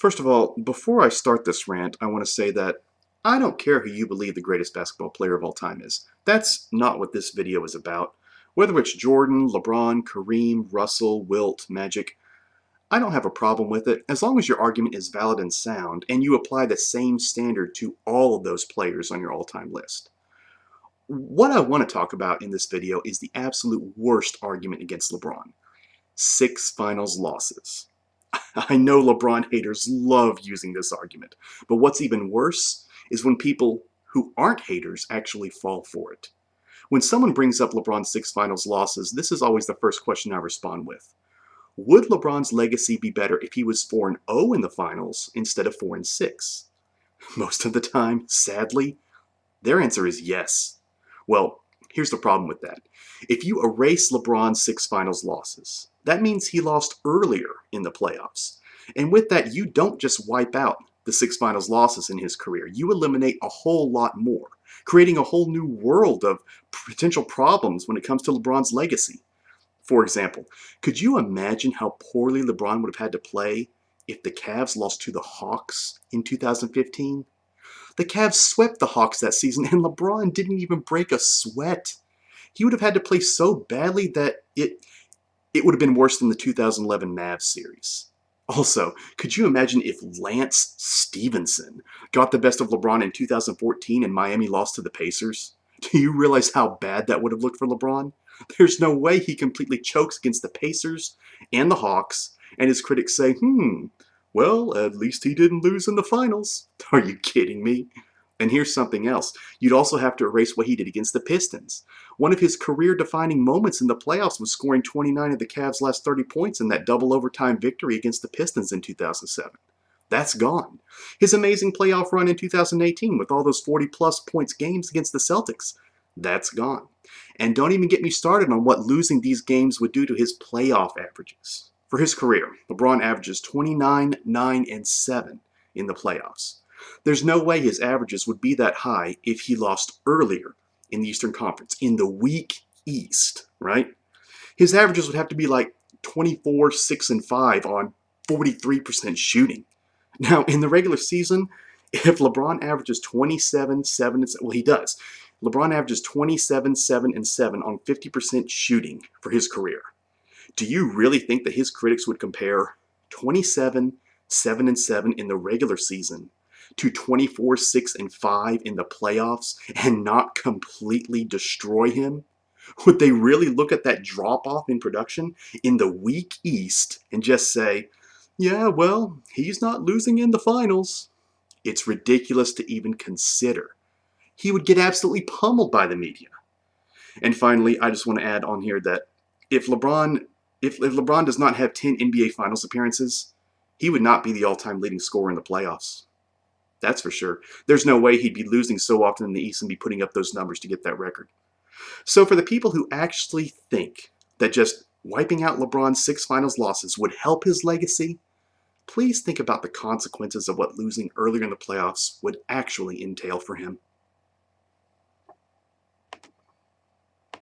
First of all, before I start this rant, I want to say that I don't care who you believe the greatest basketball player of all time is. That's not what this video is about. Whether it's Jordan, LeBron, Kareem, Russell, Wilt, Magic, I don't have a problem with it as long as your argument is valid and sound and you apply the same standard to all of those players on your all-time list. What I want to talk about in this video is the absolute worst argument against LeBron. 6 finals losses. I know LeBron haters love using this argument, but what's even worse is when people who aren't haters actually fall for it. When someone brings up LeBron's 6 finals losses, this is always the first question I respond with. Would LeBron's legacy be better if he was 4-0 in the finals instead of 4-6? Most of the time, sadly, their answer is yes. Well, here's the problem with that. If you erase LeBron's 6 finals losses, that means he lost earlier in the playoffs. And with that, you don't just wipe out the 6 finals losses in his career. You eliminate a whole lot more, creating a whole new world of potential problems when it comes to LeBron's legacy. For example, could you imagine how poorly LeBron would have had to play if the Cavs lost to the Hawks in 2015? The Cavs swept the Hawks that season, and LeBron didn't even break a sweat. He would have had to play so badly that it would have been worse than the 2011 Mavs series. Also, could you imagine if Lance Stevenson got the best of LeBron in 2014 and Miami lost to the Pacers? Do you realize how bad that would have looked for LeBron? There's no way he completely chokes against the Pacers and the Hawks, and his critics say, well, at least he didn't lose in the finals. Are you kidding me? And here's something else. You'd also have to erase what he did against the Pistons. One of his career-defining moments in the playoffs was scoring 29 of the Cavs' last 30 points in that double overtime victory against the Pistons in 2007. That's gone. His amazing playoff run in 2018 with all those 40-plus points games against the Celtics, that's gone. And don't even get me started on what losing these games would do to his playoff averages. For his career, LeBron averages 29, 9, and 7 in the playoffs. There's no way his averages would be that high if he lost earlier in the Eastern Conference, in the weak East, right? His averages would have to be like 24, 6, and 5 on 43% shooting. Now, in the regular season, if LeBron averages 27, 7, and 7, well, he does. LeBron averages 27, 7, and 7 on 50% shooting for his career. Do you really think that his critics would compare 27, 7, and 7 in the regular season to 24, 6, and 5 in the playoffs and not completely destroy him? Would they really look at that drop-off in production in the weak East and just say, yeah, well, he's not losing in the finals? It's ridiculous to even consider. He would get absolutely pummeled by the media. And finally, I just want to add on here that if LeBron does not have 10 NBA Finals appearances, he would not be the all-time leading scorer in the playoffs. That's for sure. There's no way he'd be losing so often in the East and be putting up those numbers to get that record. So for the people who actually think that just wiping out LeBron's 6 finals losses would help his legacy, please think about the consequences of what losing earlier in the playoffs would actually entail for him.